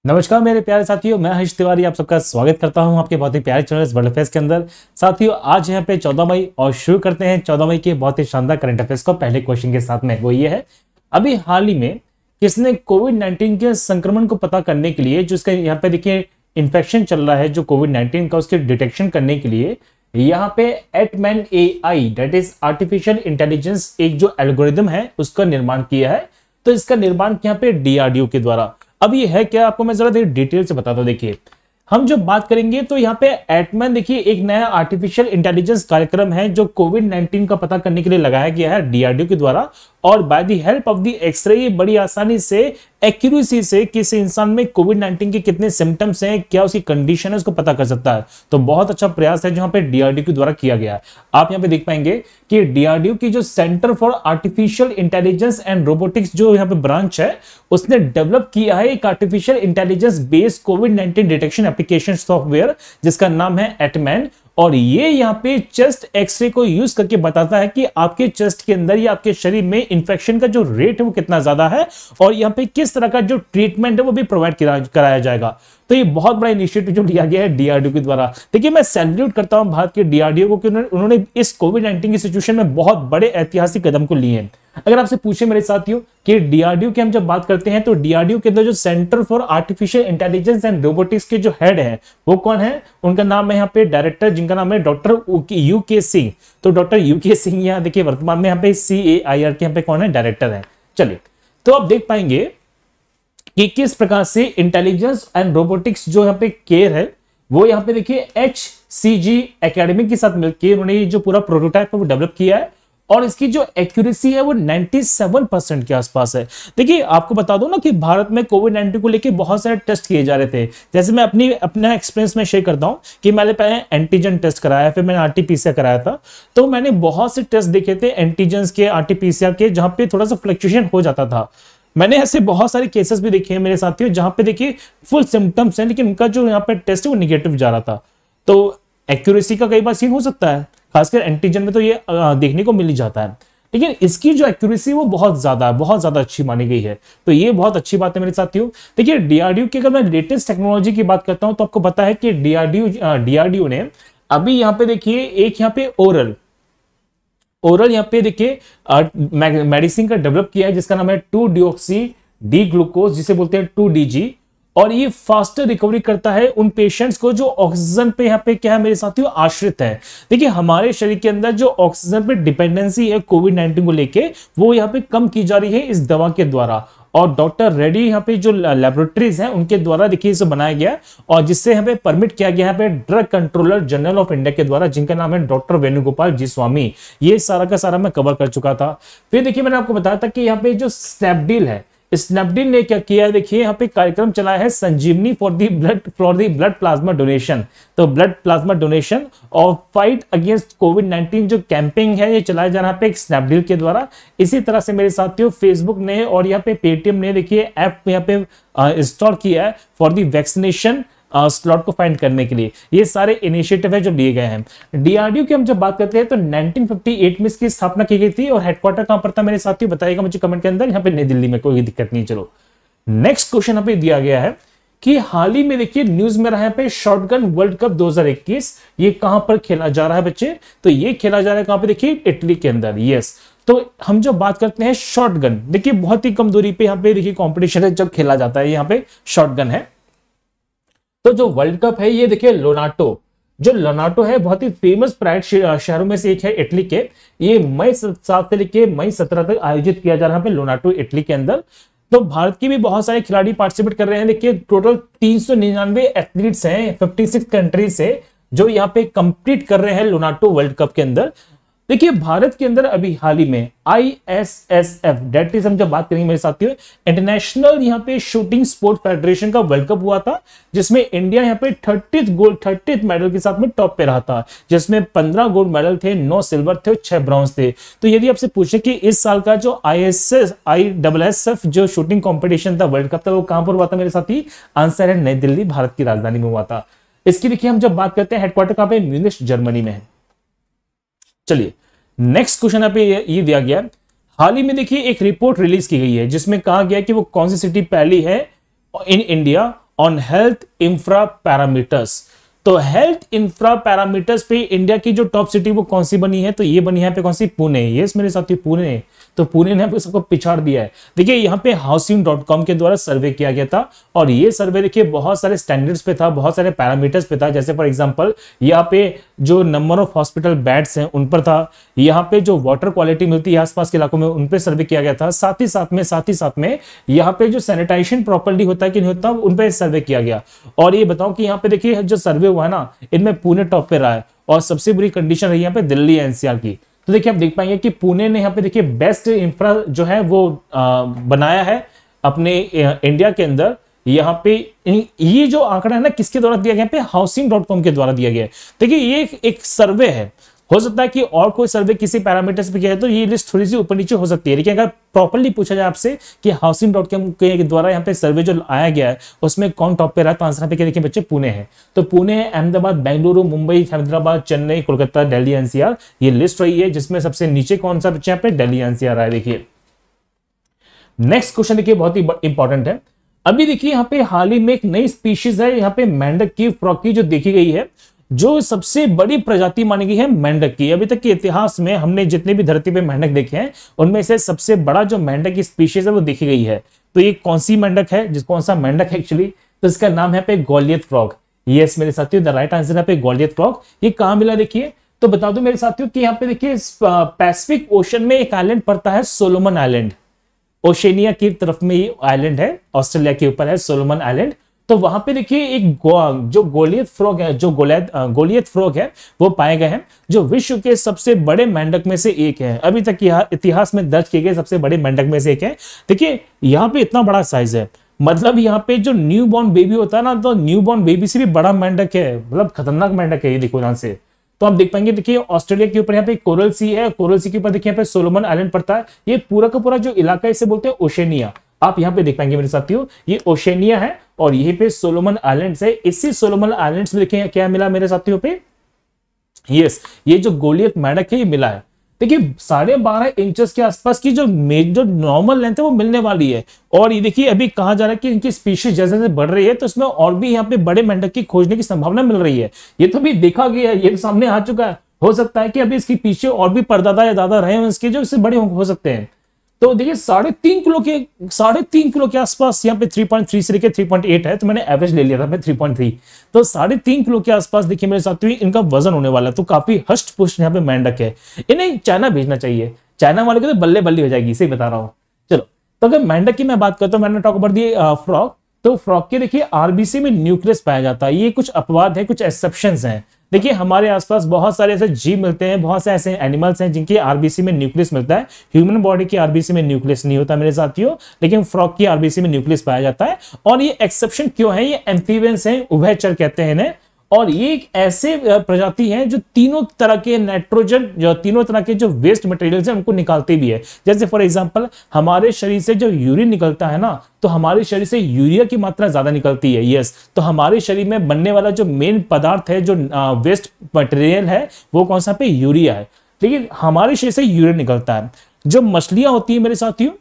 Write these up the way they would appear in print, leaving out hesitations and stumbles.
नमस्कार मेरे प्यारे साथियों, मैं हर्ष तिवारी आप सबका स्वागत करता हूं आपके बहुत ही प्यारे चैनल वर्ल्ड अफेयर्स के अंदर। साथियों, आज यहाँ पे 14 मई और शुरू करते हैं 14 मई के बहुत ही शानदार करंट अफेयर्स को पहले क्वेश्चन के साथ में। वो ये है, अभी हाल ही में किसने कोविड-19 के संक्रमण को पता करने के लिए, जो इसका यहाँ पे देखिए इन्फेक्शन चल रहा है जो कोविड-19 का, उसके डिटेक्शन करने के लिए यहाँ पे एटमैन AI that is artificial intelligence एक जो एल्गोरिदम है उसका निर्माण किया है। तो इसका निर्माण यहाँ पे DRDO के द्वारा। अब ये है क्या, आपको मैं जरा डिटेल से बताता हूं। देखिए, हम जो बात करेंगे तो यहाँ पे एटमैन देखिए एक नया आर्टिफिशियल इंटेलिजेंस कार्यक्रम है जो कोविड-19 का पता करने के लिए लगाया गया है DRDO के द्वारा। और by the help of the x ray ये बड़ी आसानी से, एक्यूरेसी से किसी इंसान में कोविड-19 के कितने सिम्टम्स हैं, क्या उसकी कंडीशन है, उसको पता कर सकता है। तो बहुत अच्छा प्रयास है जो यहाँ पे DRDO के द्वारा किया गया है। आप यहाँ पे देख पाएंगे कि DRDO की जो centre for artificial intelligence and robotics जो यहाँ पे ब्रांच है, उसने डेवलप किया है एक आर्टिफिशियल इंटेलिजेंस बेस्ड कोविड-19 डिटेक्शन एप्लीकेशन सॉफ्टवेयर जिसका नाम है एटमैन। और ये यहाँ पे चेस्ट एक्सरे को यूज करके बताता है कि आपके चेस्ट के अंदर या आपके शरीर में इंफेक्शन का जो रेट है वो कितना ज्यादा है और यहाँ पे किस तरह का जो ट्रीटमेंट है वो भी प्रोवाइड कराया जाएगा। तो ये बहुत बड़ा इनिशिएटिव जो लिया गया है DRDO के द्वारा। देखिए, मैं सैल्यूट करता हूं भारत के DRDO को कि उन्होंने इस कोविड-19 की सिचुएशन में बहुत बड़े ऐतिहासिक कदम को लिए हैं। अगर आपसे पूछे मेरे साथियों कि DRDO की हम जब बात करते हैं तो DRDO के अंदर जो centre for artificial intelligence and robotics के जो हेड है वो कौन है, उनका नाम है यहाँ पे डायरेक्टर, जिनका नाम है डॉक्टर UK सिंह। तो डॉक्टर UK सिंह यहाँ देखिए वर्तमान में यहाँ पे CAIR के यहाँ पे कौन है, डायरेक्टर है। चलिए, तो आप देख पाएंगे कि किस प्रकार से इंटेलिजेंस एंड रोबोटिक्स जो यहाँ पे केयर है वो यहाँ पे देखिए HCG एकेडमी के साथ मिलकर उन्होंने ये जो पूरा प्रोटोटाइप है वो डेवलप किया है और इसकी जो एक्यूरेसी है वो 97% के आसपास है। देखिए, आपको बता दो ना कि भारत में कोविड-19 को लेके बहुत सारे टेस्ट किए जा रहे थे। जैसे मैं अपना एक्सपीरियंस में शेयर करता हूं कि मैंने पहले एंटीजन टेस्ट कराया, फिर मैंने RT-PCR कराया था। तो मैंने बहुत से टेस्ट देखे थे एंटीजन के, RT-PCR के, जहां पे थोड़ा सा फ्लक्चुएशन हो जाता था। मैंने ऐसे बहुत सारे केसेस भी देखे हैं मेरे साथियों जहां पे देखिए फुल सिम्टम्स हैं लेकिन उनका जो यहाँ पे टेस्ट है वो निगेटिव जा रहा था। तो एक्यूरेसी का कई बार सीन हो सकता है, खासकर एंटीजन में तो ये देखने को मिल ही जाता है, लेकिन इसकी जो एक्यूरेसी वो बहुत ज्यादा अच्छी मानी गई है। तो ये बहुत अच्छी बात है मेरे साथियों। देखिए, DRDO की अगर मैं लेटेस्ट टेक्नोलॉजी की बात करता हूं तो आपको पता है कि DRDO ने अभी यहाँ पे देखिए एक यहाँ पे ओरल यहाँ पे देखिए मेडिसिन का डेवलप किया है जिसका नाम है 2-deoxy डी ग्लूकोज, जिसे बोलते हैं 2DG। और ये फास्टर रिकवरी करता है उन पेशेंट्स को जो ऑक्सीजन पे यहाँ पे क्या है मेरे साथियों आश्रित है। देखिए, हमारे शरीर के अंदर जो ऑक्सीजन पे डिपेंडेंसी है कोविड-19 को लेके वो यहाँ पे कम की जा रही है इस दवा के द्वारा। और डॉक्टर रेड्डी यहाँ पे जो लैबोरेटरीज हैं उनके द्वारा देखिए इसे बनाया गया और जिससे यहाँ पे परमिट किया गया है पे drug controller general of India के द्वारा, जिनका नाम है डॉक्टर वेणुगोपाल जी स्वामी। ये सारा का सारा मैं कवर कर चुका था। फिर देखिए, मैंने आपको बताया था कि यहाँ पे जो स्नैपडील है, स्नैपडील ने क्या किया है, देखिए यहाँ पे कार्यक्रम चलाया है Sanjivani for the blood plasma donation. तो ब्लड प्लाज्मा डोनेशन और फाइट अगेंस्ट कोविड-19 जो कैंपेनिंग है ये चलाया जा रहा है स्नैपडील के द्वारा। इसी तरह से मेरे साथियों फेसबुक ने और यहाँ पे पेटीएम ने देखिए ऐप यहाँ पे इंस्टॉल किया है फॉर दी वैक्सीनेशन स्लॉट को फाइंड करने के लिए। ये सारे इनिशिएटिव है जो लिए गए हैं। DRDO की हम जब बात करते हैं तो 1958 में इसकी स्थापना की गई थी और हेडक्वार्टर कहां पर था मेरे साथियों, बताइएगा मुझे कमेंट के अंदर। यहाँ पे नई दिल्ली में, कोई दिक्कत नहीं। चलो, नेक्स्ट क्वेश्चन यहाँ पे दिया गया है कि हाल ही में देखिए न्यूज में रहा है पे शॉटगन वर्ल्ड कप 2021 ये कहां पर खेला जा रहा है बच्चे, तो ये खेला जा रहा है कहां पे, देखिए इटली के अंदर। यस, तो हम जब बात करते हैं शॉटगन, देखिए बहुत ही कम दूरी पे यहाँ पे देखिए कॉम्पिटिशन है जब खेला जाता है, यहाँ पे शॉटगन है। तो जो वर्ल्ड कप है ये देखिए लोनाटो है, बहुत ही फेमस प्राइड शहरों में से एक है इटली के। ये मई 7 से लेके मई 17 तक आयोजित किया जा रहा है लोनाटो इटली के अंदर। तो भारत के भी बहुत सारे खिलाड़ी पार्टिसिपेट कर रहे हैं। देखिए, टोटल 399 एथलीट्स हैं 56 कंट्री से जो यहाँ पे कंपीट कर रहे हैं लोनाटो वर्ल्ड कप के अंदर। देखिए, भारत के अंदर अभी हाल ही में ISSF दैट इज हम जब बात करेंगे मेरे साथियों इंटरनेशनल यहाँ पे शूटिंग स्पोर्ट फेडरेशन का वर्ल्ड कप हुआ था, जिसमें इंडिया यहाँ पे 30 मेडल के साथ में टॉप पे रहा था, जिसमें 15 गोल्ड मेडल थे, 9 सिल्वर थे और 6 ब्रॉन्ज थे। तो यदि आपसे पूछे कि इस साल का जो ISSF जो शूटिंग कॉम्पिटिशन था वर्ल्ड कप था वो कहां पर हुआ था मेरे साथी, आंसर है नई दिल्ली, भारत की राजधानी में हुआ था। इसकी देखिए हम जब बात करते हैं हेडक्वार्टर कहां पे, म्यूनिख जर्मनी में है। चलिए, नेक्स्ट क्वेश्चन पे ये दिया गया, हाल ही में देखिए एक रिपोर्ट रिलीज की गई है जिसमें कहा गया कि वो कौन सी सिटी पहली है in India on health infra parameters. तो हेल्थ इंफ्रा पैरामीटर्स पे इंडिया की जो टॉप सिटी वो कौन सी बनी है, तो ये बनी है यहाँ पे कौन सी, पुणे। यस मेरे साथी, पुणे। तो पुणे ने यहाँ पे सबको पिछाड़ दिया है। देखिए यहाँ पे हाउसिंग.com के द्वारा सर्वे किया गया था और ये सर्वे देखिए बहुत सारे स्टैंडर्ड्स पे था, बहुत सारे पैरामीटर्स पे था। जैसे फॉर एग्जांपल यहाँ पे जो नंबर ऑफ हॉस्पिटल बेड्स हैं उन पर था, यहाँ पे जो वाटर क्वालिटी मिलती है आसपास के इलाकों में उन पे सर्वे किया गया था। साथ ही साथ में यहाँ पे जो सैनिटाइजेशन प्रॉपर्ली होता है कि नहीं होता उन पे सर्वे किया गया। और ये बताओ कि यहाँ पे देखिए जो सर्वे हुआ है ना, इनमें पुणे टॉप पे रहा है और सबसे बुरी कंडीशन रही यहाँ पे दिल्ली एनसीआर की। तो देखिए आप देख पाएंगे कि पुणे ने यहाँ पे देखिए बेस्ट इंफ्रा जो है वो बनाया है अपने इंडिया के अंदर। यहाँ पे ये जो आंकड़ा है ना किसके द्वारा दिया गया, पे हाउसिंग.com के द्वारा दिया गया है। देखिए ये एक सर्वे है, हो सकता है कि और कोई सर्वे किसी पैरामीटर्स पे किया है तो ये लिस्ट थोड़ी सी ऊपर नीचे हो सकती है, लेकिन अगर प्रॉपर्ली पूछा जाए आपसे कि हाउसिंग.com के द्वारा यहाँ पे सर्वे जो आया गया है उसमें कौन टॉप पे रहा, तो आंसर पे क्या देखिए बच्चे, पुणे है। तो पुणे, अहमदाबाद, बेंगलुरु, मुंबई, हैदराबाद, चेन्नई, कोलकाता, दिल्ली एनसीआर, ये लिस्ट रही है जिसमें सबसे नीचे कौन सा बच्चे यहाँ पे, दिल्ली एनसीआर आया। देखिए नेक्स्ट क्वेश्चन देखिए बहुत ही इंपॉर्टेंट है। अभी देखिए यहाँ पे हाल ही में एक नई स्पीशीज है यहाँ पे मेंढक की, फ्रॉग की, जो देखी गई है, जो सबसे बड़ी प्रजाति मानी गई है मेंढक की। अभी तक के इतिहास में हमने जितने भी धरती पे मेंढक देखे हैं उनमें से सबसे बड़ा जो मेंढक की स्पीशीज है वो देखी गई है। तो ये कौन सी मेंढक है, कौन सा मेंढक है एक्चुअली, तो इसका नाम है पे गोलियत फ्रॉग। यस मेरे साथियों, द राइट आंसर है पे गोलियत फ्रॉग। ये कहां मिला देखिए, तो बता दूं मेरे साथियों कि यहाँ पे देखिए पैसिफिक ओशन में एक आइलैंड पड़ता है, सोलोमन आइलैंड। ओशेनिया की तरफ में ये आइलैंड है, ऑस्ट्रेलिया के ऊपर है सोलोमन आइलैंड। तो वहां पे देखिए एक जो गोलियत फ्रॉग है, जो गोलियत फ्रॉग है वो पाए गए हैं, जो विश्व के सबसे बड़े मेंढक में से एक है। अभी तक इतिहास में दर्ज किए गए सबसे बड़े मेंढक में से एक है। देखिए यहाँ पे इतना बड़ा साइज है, मतलब यहाँ पे जो न्यू बॉर्न बेबी होता है ना, तो न्यू बॉर्न बेबी से भी बड़ा मेंढक है, मतलब खतरनाक मेंढक है ये। देखो यहाँ से तो आप देख पाएंगे, देखिए ऑस्ट्रेलिया के ऊपर यहाँ पे कोरल सी है, कोरल सी के ऊपर देखिए यहाँ पे सोलोमन आइलैंड पड़ता है। ये पूरा का पूरा जो इलाका है इसे बोलते हैं ओशेनिया। आप यहाँ पे देख पाएंगे मेरे साथियों, ये ओशेनिया है और यहीं पे सोलोमन आइलैंड्स है। इसी सोलोमन आइलैंड्स में देखिए क्या मिला मेरे साथियों पे, यस ये जो गोलियत मेंढक है ये मिला है। देखिए 12.5 इंचेस के आसपास की जो नॉर्मल लेंथ है वो मिलने वाली है। और ये देखिए अभी कहा जा रहा है कि इनकी स्पीशीज जैसे जैसे बढ़ रही है तो इसमें और भी यहाँ पे बड़े मेंढक की खोजने की संभावना मिल रही है। ये तो भी देखा गया है, ये तो सामने आ चुका है। हो सकता है कि अभी इसके पीछे और भी परदादा या दादा रहे हैं इसके जो इससे बड़े हो सकते हैं। तो देखिए 3.5 किलो के आसपास यहाँ पे 3.3 से लेकर 3.8 है, तो मैंने एवरेज ले लिया था मैं 3.3। तो 3.5 किलो के आसपास देखिए मेरे साथ इनका वजन होने वाला है। तो काफी हष्ट पुष्ट यहाँ पे मेंढक है। इन्हें चाइना भेजना चाहिए, चाइना वाले को तो बल्ले बल्ली हो जाएगी, सही बता रहा हूँ। चलो तो अगर मेंढक की मैं बात करता हूँ, मैंने टॉक अबाउट दी फ्रॉग। तो फ्रॉग के देखिए आरबीसी में न्यूक्लियस पाया जाता है। ये कुछ अपवाद है, कुछ एक्सेप्शंस हैं। देखिए हमारे आसपास बहुत सारे ऐसे जीव मिलते हैं, बहुत से ऐसे एनिमल्स हैं जिनकी आरबीसी में न्यूक्लियस मिलता है। ह्यूमन बॉडी की आरबीसी में न्यूक्लियस नहीं होता मेरे साथियों, लेकिन फ्रॉग की आरबीसी में न्यूक्लियस पाया जाता है। और ये एक्सेप्शन क्यों है, ये एम्फीबियंस हैं, उभयचर कहते हैं इन्हें। और ये एक ऐसे प्रजाति है जो तीनों तरह के नाइट्रोजन, जो तीनों तरह के जो वेस्ट मटेरियल्स हैं उनको निकालते भी है। जैसे फॉर एग्जांपल हमारे शरीर से जो यूरिन निकलता है ना, तो हमारे शरीर से यूरिया की मात्रा ज्यादा निकलती है। यस, तो हमारे शरीर में बनने वाला जो मेन पदार्थ है, जो वेस्ट मटेरियल है, वो कौन सा पे, यूरिया है। लेकिन हमारे शरीर से यूरिया निकलता है। जो मछलियां होती है मेरे साथियों,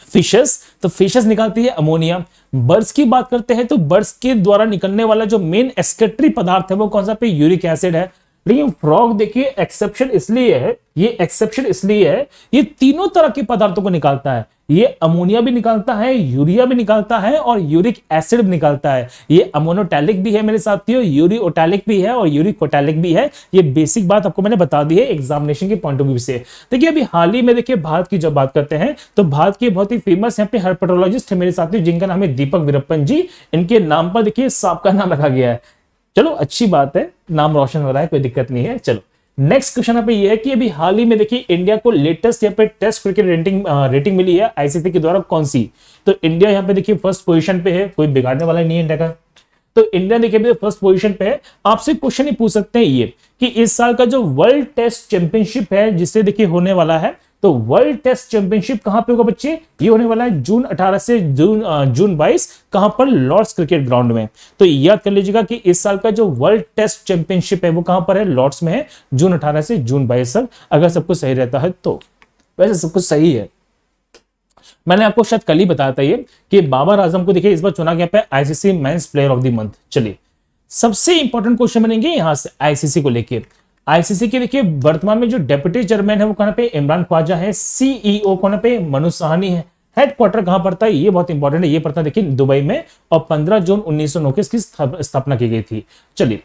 फिशेस, तो फिशेस निकालती है अमोनिया। बर्ड्स की बात करते हैं तो बर्ड्स के द्वारा निकलने वाला जो मेन एक्सक्रीटरी पदार्थ है वो कौन सा पे, यूरिक एसिड है। लेकिन फ्रॉग देखिए एक्सेप्शन इसलिए है, ये एक्सेप्शन इसलिए है, ये तीनों तरह के पदार्थों को निकालता है। ये अमोनिया भी निकालता है, यूरिया भी निकालता है और यूरिक एसिड भी निकालता है। ये अमोनोटैलिक भी है मेरे साथियों, यूरियोटैलिक भी है और यूरिकोटैलिक भी है। ये बेसिक बात आपको मैंने बता दी है एग्जामिनेशन के पॉइंट ऑफ व्यू से। देखिए अभी हाल ही में देखिए भारत की जब बात करते हैं तो भारत के बहुत ही फेमस यहाँ पे हर्पेटोलॉजिस्ट है मेरे साथियों, जिनका नाम है दीपक वीरप्पन जी। इनके नाम पर देखिए सांप का नाम रखा गया है। चलो अच्छी बात है, नाम रोशन हो रहा है, कोई दिक्कत नहीं है। चलो नेक्स्ट क्वेश्चन यहाँ पे ये है कि अभी हाल ही में देखिए इंडिया को लेटेस्ट यहाँ पे टेस्ट क्रिकेट रेटिंग मिली है आईसीसी के द्वारा, कौन सी, तो इंडिया यहाँ पे देखिए फर्स्ट पोजीशन पे है, कोई बिगाड़ने वाला नहीं है इंडिया का। तो इंडिया देखिए फर्स्ट पोजीशन पे है। आपसे क्वेश्चन ही पूछ सकते हैं ये कि इस साल का जो वर्ल्ड टेस्ट चैंपियनशिप है जिससे देखिए होने वाला है, तो वर्ल्ड टेस्ट चैंपियनशिप कहां पे होगा बच्चे, ये होने वाला है जून 18 से जून 22, कहां पर, लॉर्ड्स क्रिकेट ग्राउंड में। तो याद कर लीजिएगा कि इस साल का जो वर्ल्ड टेस्ट चैंपियनशिप है वो कहां पर है, लॉर्ड्स में है, जून 18 से जून 22 तक, अगर सब कुछ सही रहता है तो। वैसे सब कुछ सही है, मैंने आपको शायद कल ही बताया था ये कि बाबर आजम को देखिए इस बार चुना गया पे ICC men's player of the month. चलिए सबसे इंपॉर्टेंट क्वेश्चन बनेंगे यहां से आईसीसी को लेके। आईसीसी के देखिए वर्तमान में जो डेप्यूटी चेयरमैन है वो कहां पे इमरान ख्वाजा है, सीईओ कौन पे मनु साहनी है, हेडक्वार्टर कहां पड़ता है ये बहुत इंपॉर्टेंट है, ये पड़ता है देखिए दुबई में और 15 जून 1909 की स्थापना की गई थी। चलिए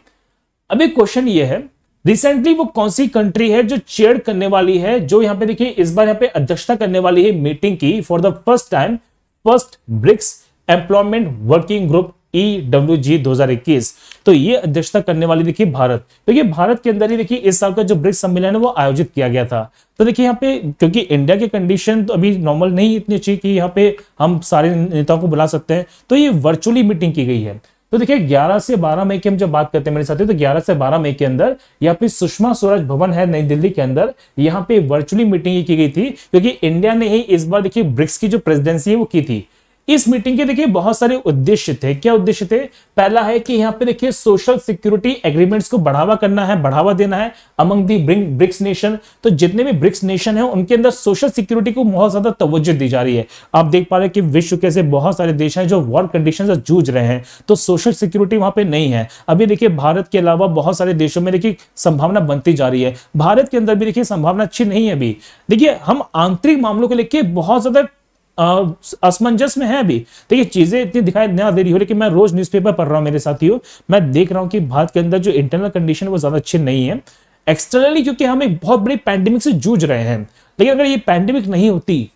अभी क्वेश्चन ये है रिसेंटली वो कौन सी कंट्री है जो चेयर करने वाली है, जो यहां पे देखिए इस बार यहां पे अध्यक्षता करने वाली है मीटिंग की for the first time, first BRICS employment working group EWG 2021। तो ये अध्यक्षता करने वाली देखिए भारत, तो ये भारत के अंदर ही देखिए इस साल का जो ब्रिक्स सम्मेलन है वो आयोजित किया गया था। तो देखिए यहाँ पे क्योंकि इंडिया की कंडीशन तो अभी नॉर्मल नहीं इतनी अच्छी कि यहाँ पे हम सारे नेताओं को बुला सकते हैं, तो ये वर्चुअली मीटिंग की गई है। तो देखिए 11 से 12 मई की हम जब बात करते हैं मेरे साथियों, तो 11 से 12 मई के अंदर यहाँ पे सुषमा स्वराज भवन है नई दिल्ली के अंदर, यहाँ पे वर्चुअली मीटिंग की गई थी क्योंकि इंडिया ने ही इस बार देखिए ब्रिक्स की जो प्रेसिडेंसी है वो की थी। इस मीटिंग के देखिए बहुत सारे उद्देश्य थे। क्या उद्देश्य थे? पहला है कि यहाँ पे देखिए सोशल सिक्योरिटी एग्रीमेंट्स को बढ़ावा करना है, बढ़ावा देना है अमंग दी ब्रिक्स नेशन। तो जितने भी ब्रिक्स नेशन है उनके अंदर सोशल सिक्योरिटी को बहुत ज्यादा तवज्जो दी जा रही है। आप देख पा रहे हैं कि विश्व के ऐसे बहुत सारे देश हैं जो वॉर कंडीशन से जूझ रहे हैं, तो सोशल सिक्योरिटी वहां पे नहीं है। अभी देखिए भारत के अलावा बहुत सारे देशों में देखिए संभावना बनती जा रही है, भारत के अंदर भी देखिए संभावना अच्छी नहीं है। अभी देखिए हम आंतरिक मामलों को लेकर बहुत ज्यादा असमंजस में है। अभी देखिए चीजें इतनी दिखाई ना दे रही हो, लेकिन मैं रोज न्यूज़पेपर पढ़ रहा हूं मेरे साथियों, मैं देख रहा हूं कि भारत के अंदर जो इंटरनल कंडीशन वो ज्यादा अच्छी नहीं है। एक्सटर्नली क्योंकि हम एक बहुत बड़ी पैंडेमिक से जूझ रहे हैं, लेकिन अगर ये पैंडेमिक नहीं होती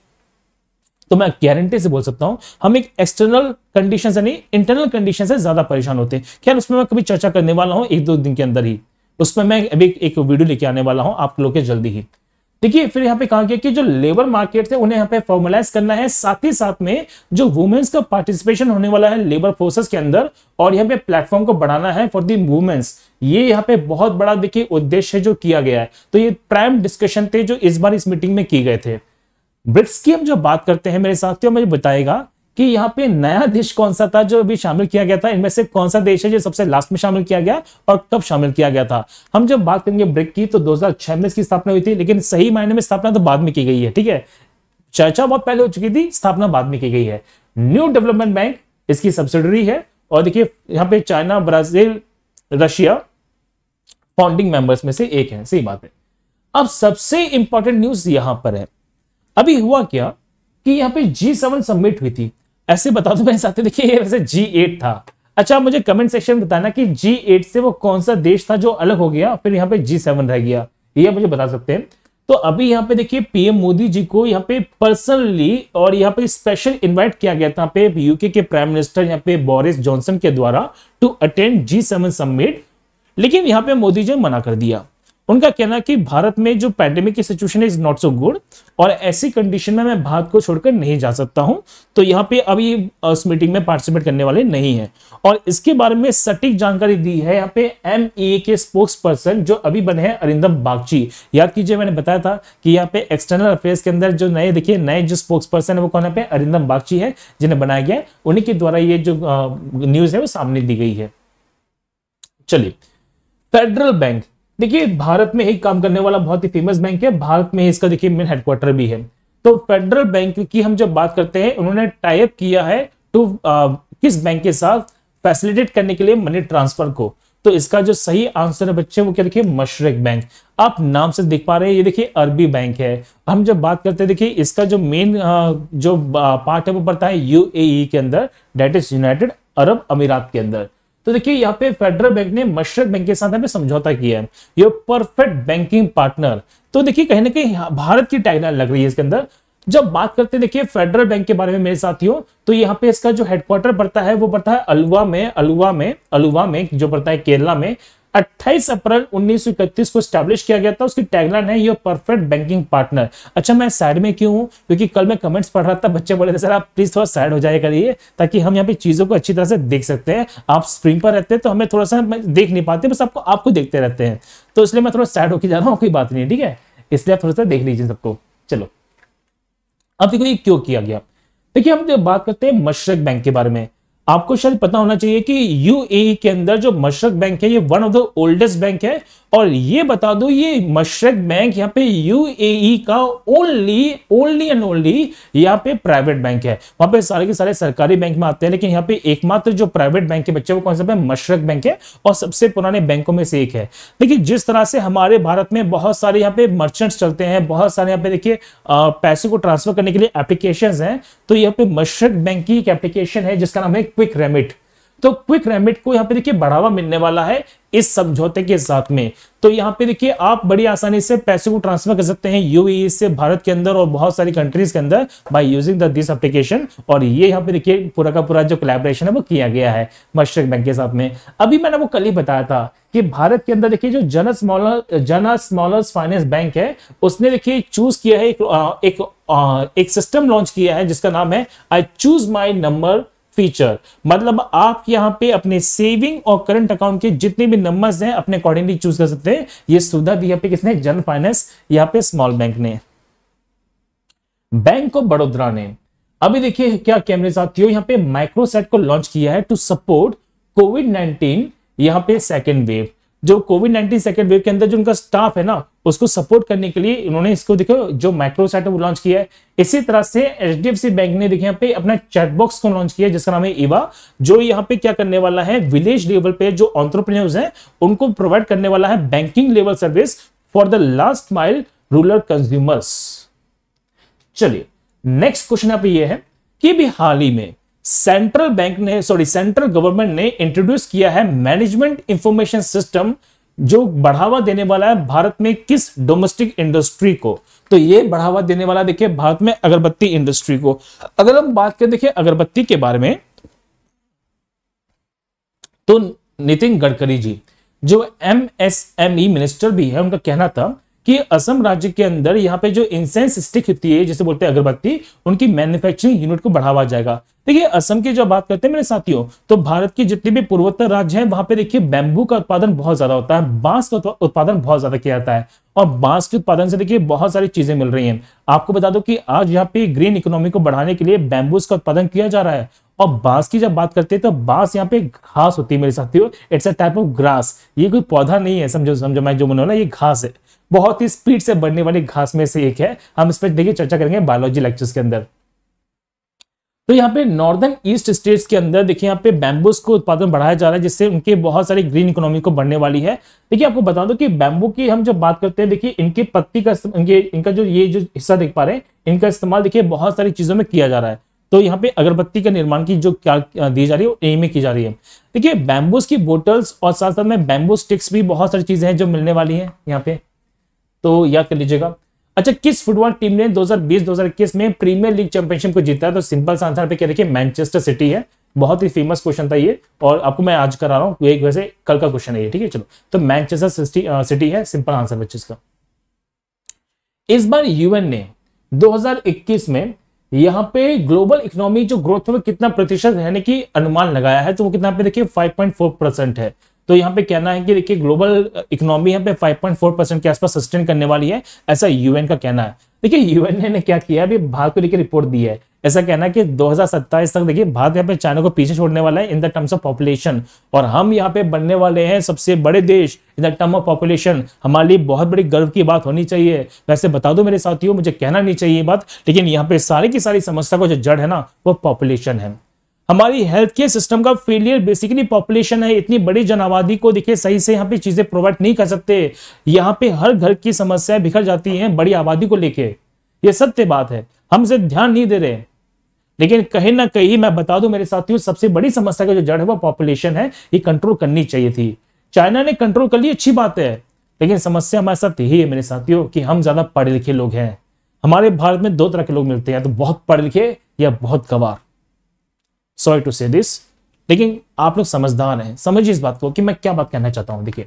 तो मैं गारंटी से बोल सकता हूं हम एक एक्सटर्नल कंडीशन से नहीं इंटरनल कंडीशन से ज्यादा परेशान होते। क्या उसमें मैं कभी चर्चा करने वाला हूं 1-2 दिन के अंदर ही, उसमें मैं अभी एक वीडियो लेके आने वाला हूं आप लोग के जल्दी ही। देखिए फिर यहाँ पे कहा गया कि जो लेबर मार्केट थे उन्हें यहाँ पे फॉर्मलाइज करना है, साथ ही साथ में जो वुमेन्स का पार्टिसिपेशन होने वाला है लेबर फोर्सेस के अंदर, और यहाँ पे प्लेटफॉर्म को बढ़ाना है फॉर दी वुमेन्स। ये यहाँ पे बहुत बड़ा देखिए उद्देश्य है जो किया गया है। तो ये प्राइम डिस्कशन थे जो इस बार इस मीटिंग में किए गए थे। ब्रिक्स की हम जब बात करते हैं मेरे साथियों, मुझे बताएगा कि यहाँ पे नया देश कौन सा था जो अभी शामिल किया गया था, इनमें से कौन सा देश है जो सबसे लास्ट में शामिल किया गया और कब शामिल किया गया था। हम जब बात करेंगे ब्रिक की तो 2006 में इसकी स्थापना हुई थी, लेकिन सही मायने में स्थापना तो बाद में की गई है। ठीक है, चर्चा बहुत पहले हो चुकी थी, स्थापना बाद में की गई है। न्यू डेवलपमेंट बैंक इसकी सब्सिडरी है, और देखिए यहाँ पे China, Brazil, Russia founding members में से एक है। सही बात है। अब सबसे इंपॉर्टेंट न्यूज यहां पर है, अभी हुआ क्या कि यहाँ पे G7 समिट हुई थी। ऐसे बता दो मेरे साथ, देखिए ये वैसे G8 था। अच्छा मुझे कमेंट सेक्शन में बताना कि G8 से वो कौन सा देश था जो अलग हो गया फिर यहाँ पे G7 रह गया, ये मुझे बता सकते हैं। तो अभी यहाँ पे देखिए पीएम मोदी जी को यहाँ पे पर्सनली और यहाँ पे स्पेशल इनवाइट किया गया था पे यूके के प्राइम मिनिस्टर यहाँ पे बोरिस जॉनसन के द्वारा टू अटेंड G7 समिट, लेकिन यहाँ पे मोदी जी ने मना कर दिया। उनका कहना कि भारत में जो पैंडेमिक की situation is not so good और ऐसी कंडीशन में मैं भारत को छोड़कर नहीं जा सकता हूं, तो यहाँ पे अभी इस मीटिंग में पार्टिसिपेट करने वाले नहीं है। और इसके बारे में सटीक जानकारी दी है यहाँ पे MEA के स्पोक्स पर्सन जो अभी बने हैं अरिंदम बागची। याद कीजिए मैंने बताया था कि यहाँ पे एक्सटर्नल अफेयर्स के अंदर जो नए देखिए नए जो स्पोक्स पर्सन है वो कौन है, अरिंदम बागची है, जिन्हें बनाया गया, उन्हीं के द्वारा ये जो न्यूज है वो सामने दी गई है। चलिए फेडरल बैंक देखिए भारत में ही काम करने वाला बहुत ही फेमस बैंक है, भारत में ही इसका देखिए मेन हेडक्वार्टर भी है। तो फेडरल बैंक की हम जब बात करते हैं, उन्होंने टाई अप किया है टू किस बैंक के साथ फैसिलिटेट करने के लिए मनी ट्रांसफर को। तो इसका जो सही आंसर है बच्चे वो क्या देखिए मशरक बैंक। आप नाम से देख पा रहे हैं ये देखिए अरबी बैंक है। हम जब बात करते हैं देखिए इसका जो मेन जो पार्ट है वो पड़ता है UAE के अंदर, डेट इज यूनाइटेड अरब अमीरात के अंदर। तो देखिए यहाँ पे फेडरल बैंक ने मशरक बैंक के साथ हमें समझौता किया है, ये परफेक्ट बैंकिंग पार्टनर। तो देखिए कहीं ना कहीं भारत की टैगलाइन लग रही है इसके अंदर। जब बात करते हैं देखिए फेडरल बैंक के बारे में मेरे साथियों, तो यहाँ पे इसका जो हेडक्वार्टर पड़ता है वो पड़ता है अलुवा में जो पड़ता है केरला में। 28 अप्रैल 1931 को स्टैब्लिश किया गया था। उसकी टैगलाइन है ये परफेक्ट बैंकिंग पार्टनर। अच्छा मैं साइड में क्यों हूं, क्योंकि कल मैं कमेंट्स पढ़ रहा था, बच्चे बोले थे सर आप प्लीज थोड़ा साइड हो जाया करिए ताकि हम यहाँ पे चीजों को अच्छी तरह से देख सकते हैं। आप स्क्रीन पर रहते हैं तो हमें थोड़ा सा देख नहीं पाते, बस आपको देखते रहते हैं, तो इसलिए मैं थोड़ा साइड होकर जा रहा हूँ, कोई बात नहीं, ठीक है, इसलिए आप थोड़ा सा देख लीजिए सबको। चलो अब देखो ये क्यों किया गया। देखिए हम जब बात करते हैं मशरक बैंक के बारे में, आपको शायद पता होना चाहिए कि UAE के अंदर जो मशरक बैंक है ये one of the oldest bank है और ये बता दो, ये मशरक बैंक यहाँ पे यूएई का ओनली एंड ओनली यहाँ पे प्राइवेट बैंक है। वहां पे सारे के सारे सरकारी बैंक में आते हैं, लेकिन यहाँ पे एकमात्र जो प्राइवेट बैंक के बच्चे वो कौन सा है? मशरक बैंक है, और सबसे पुराने बैंकों में से एक है। देखिए जिस तरह से हमारे भारत में बहुत सारे यहाँ पे मर्चेंट्स चलते हैं, बहुत सारे यहाँ पे देखिए पैसे को ट्रांसफर करने के लिए एप्लीकेशंस हैं, तो यहाँ पे मशरक बैंक की एक एप्लीकेशन है जिसका नाम है क्विक रेमिट। तो क्विक रेमिट को यहाँ पे देखिए बढ़ावा मिलने वाला है इस समझौते के साथ में। तो यहाँ पे देखिए आप बड़ी आसानी से पैसे को ट्रांसफर कर सकते हैं यूएई से भारत के अंदर और बहुत सारी कंट्रीज के अंदर बाय यूजिंग दिस एप्लीकेशन। और ये यहाँ पे देखिए पूरा का पूरा जो कोलैबोरेशन है वो किया गया है मशरक बैंक के साथ में। अभी मैंने वो कल ही बताया था कि भारत के अंदर देखिए जो जन स्मॉलर फाइनेंस बैंक है, उसने देखिए चूज किया है एक सिस्टम लॉन्च किया है जिसका नाम है I choose my number feature. मतलब आप यहां पे अपने सेविंग और करंट अकाउंट के जितने भी नंबर्स हैं अपने अकॉर्डिंगली चूज कर सकते हैं। ये सुविधा दी यहाँ पे किसने? जन फाइनेंस यहाँ पे स्मॉल बैंक ने। बैंक ऑफ बड़ौदा ने अभी देखिए क्या किया मेरे साथियों, यहाँ पे माइक्रोसेट को लॉन्च किया है टू सपोर्ट कोविड-19 यहाँ पे सेकेंड वेव। जो कोविड-19 सेकेंड वेव के अंदर जो उनका स्टाफ है ना, उसको सपोर्ट करने के लिए इन्होंने इसको देखो जो माइक्रोसेट है वो लॉन्च किया है। इसी तरह से एचडीएफसी बैंक ने देखिए यहाँ पे अपना चैट बॉक्स को लॉन्च किया जिसका नाम है ईवा, जो यहाँ पे क्या करने वाला है, विलेज लेवल पे जो एंटरप्रेन्योर्स हैं उनको प्रोवाइड करने वाला है banking level service for the last mile rural consumers. चलिए नेक्स्ट क्वेश्चन यहाँ पे ये है कि भी हाल ही में सेंट्रल गवर्नमेंट ने इंट्रोड्यूस किया है मैनेजमेंट इंफॉर्मेशन सिस्टम जो बढ़ावा देने वाला है भारत में किस डोमेस्टिक इंडस्ट्री को? तो ये बढ़ावा देने वाला देखिए भारत में अगरबत्ती इंडस्ट्री को। अगर हम बात करें देखिए अगरबत्ती के बारे में, तो नितिन गडकरी जी जो एमएसएमई मिनिस्टर भी है, उनका कहना था कि असम राज्य के अंदर यहाँ पे जो इंसेंस स्टिक होती है जिसे बोलते हैं अगरबत्ती, उनकी मैन्युफैक्चरिंग यूनिट को बढ़ावा जाएगा। देखिए असम की जब बात करते हैं मेरे साथियों, तो भारत के जितने भी पूर्वोत्तर राज्य हैं वहां पे देखिए बैम्बू का उत्पादन बहुत ज्यादा होता है, बांस का उत्पादन बहुत ज्यादा किया जाता है, और बांस के उत्पादन से देखिए बहुत सारी चीजें मिल रही हैं। आपको बता दो कि आज यहाँ पे ग्रीन इकोनॉमी को बढ़ाने के लिए बैम्बूस का उत्पादन किया जा रहा है। और बांस की जब बात करते हैं तो बांस यहाँ पे घास होती है मेरे साथियों, it's a type of grass. ये कोई पौधा नहीं है, समझो मैं जो बोल रहा हूं ना, ये घास है, बहुत ही स्पीड से बढ़ने वाली घास में से एक है। हम इस पर देखिए चर्चा करेंगे बायोलॉजी लेक्चर्स के अंदर। तो यहाँ पे नॉर्दर्न ईस्ट स्टेट्स के अंदर देखिए यहाँ पे बैम्बूस को उत्पादन बढ़ाया जा रहा है जिससे उनके बहुत सारी ग्रीन इकोनॉमी को बढ़ने वाली है। देखिए आपको बता दो कि बैम्बू की हम जब बात करते हैं, देखिए इनकी पत्ती का इनका जो ये जो हिस्सा देख पा रहे हैं, इनका इस्तेमाल देखिए बहुत सारी चीजों में किया जा रहा है। तो यहाँ पे अगरबत्ती के निर्माण की जो क्या दी जा रही है वो में की जा रही है। देखिए बैम्बूस की बोटल्स और साथ साथ में बैम्बू स्टिक्स भी बहुत सारी चीजें हैं जो मिलने वाली हैं यहाँ पे, तो याद कर लीजिएगा। अच्छा, किस फुटबॉल टीम ने 2020-2021 में प्रीमियर लीग चैंपियनशिप को जीता है? तो सिंपल सा आंसर पे क्या देखिए मैनचेस्टर सिटी है। बहुत ही फेमस क्वेश्चन था ये, और आपको मैं आज करा रहा हूं, एक वैसे कल का क्वेश्चन है ये, ठीक है। चलो, तो मैनचेस्टर सिटी है सिंपल आंसर बच्चे इसका। इस बार यूएन ने 2021 में यहाँ पे ग्लोबल इकोनॉमी जो ग्रोथ में कितना प्रतिशत रहने की अनुमान लगाया है, तो वो कितना पे देखिए 5.4% है। तो यहाँ पे कहना है कि देखिए ग्लोबल इकोनॉमी यहाँ पे 5.4% के आसपास सस्टेन करने वाली है, ऐसा यूएन का कहना है। देखिए यूएन ने क्या किया, अभी भारत को लेकर रिपोर्ट दी है। ऐसा कहना है कि 2027 तक देखिए भारत यहाँ पे चाइना को पीछे छोड़ने वाला है in the terms of population, और हम यहाँ पे बनने वाले हैं सबसे बड़े देश in the term of population. हमारे लिए बहुत बड़ी गर्व की बात होनी चाहिए। वैसे बता दो मेरे साथियों, मुझे कहना नहीं चाहिए ये बात, लेकिन यहाँ पे सारी की सारी समस्या को जो जड़ है ना, वो पॉपुलेशन है। हमारी हेल्थ केयर सिस्टम का फेलियर बेसिकली पॉपुलेशन है। इतनी बड़ी जन आबादी को देखिए सही से यहाँ पे चीजें प्रोवाइड नहीं कर सकते। यहाँ पे हर घर की समस्याएं बिखर जाती हैं बड़ी आबादी को लेके, ये सत्य बात है। हम इसे ध्यान नहीं दे रहे, लेकिन कहीं ना कहीं मैं बता दूं मेरे साथियों, सबसे बड़ी समस्या का जो जड़ है वो पॉपुलेशन है। ये कंट्रोल करनी चाहिए थी, चाइना ने कंट्रोल कर ली, अच्छी बात है, लेकिन समस्या हमारे साथ यही है मेरे साथियों कि हम ज्यादा पढ़े लिखे लोग हैं। हमारे भारत में दो तरह के लोग मिलते हैं, तो बहुत पढ़े लिखे या बहुत गंवार। सॉरी टू से दिस, लेकिन आप लोग समझदार हैं, समझिए इस बात को कि मैं क्या बात कहना चाहता हूं। देखिए,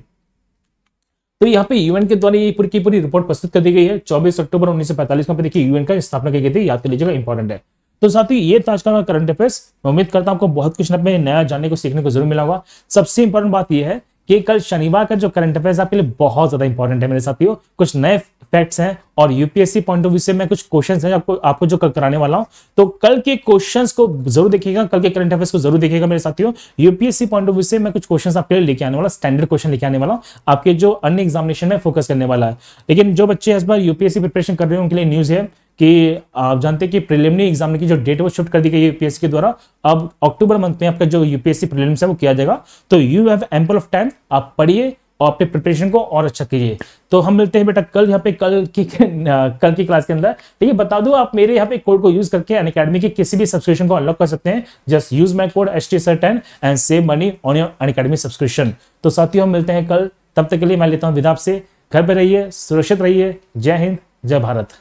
तो यहाँ पे यूएन के द्वारा ये पूरी की पूरी रिपोर्ट प्रस्तुत कर दी गई है। 24 अक्टूबर 1945 को देखिए यूएन का स्थापना की गई थी, याद कर लीजिएगा, इंपॉर्टेंट है। तो साथ ही ये था आज का करंट अफेयर्स। मैं उम्मीद करता हूं आपको बहुत कुछ नया जानने को सीखने को जरूर मिला होगा। सबसे इंपॉर्टेंट बात यह है कि कल शनिवार का जो करंट अफेयर्स आपके लिए बहुत ज्यादा इंपॉर्टेंट है मेरे साथियों। कुछ नए फैक्ट्स हैं और यूपीएससी पॉइंट ऑफ व्यू से मैं कुछ क्वेश्चंस हैं आपको जो कल कराने वाला हूं, तो कल के क्वेश्चंस को जरूर देखिएगा, कल के करंट अफेयर्स को जरूर देखिएगा मेरे साथियों। यूपीएससी पॉइंट ऑफ व्यू से मैं कुछ क्वेश्चंस आपके लिए लेके आने वाला, स्टैंडर्ड क्वेश्चन लेके आने वाला, आपके जो अन्य एग्जामिनेशन में फोकस करने वाला है। लेकिन जो बच्चे इस बार यूपीएससी प्रिपरेशन कर रहे हैं उनके लिए न्यूज है कि आप जानते हैं कि प्रीलिमिनरी एग्जाम की जो डेट है वो शिफ्ट कर दी गई है यूपीएससी के द्वारा। अब अक्टूबर मंथ में आपका जो यूपीएससी प्रीलिम्स है वो किया जाएगा, तो you have ample of time, आप पढ़िए और अपने प्रिपरेशन को और अच्छा कीजिए। तो हम मिलते हैं बेटा कल यहाँ पे कल की क्लास के अंदर। ठीक है, बता दूं आप मेरे यहाँ पे कोड को यूज करके अनअकैडमी के किसी भी सब्सक्रिप्शन को अनलॉक कर सकते हैं। Just use my code HTSR10 and save money on your Unacademy subscription. तो साथियों हम मिलते हैं कल, तब तक के लिए मैं लेता हूं विदा आपसे। घर पे रहिए, सुरक्षित रहिए। जय हिंद, जय भारत।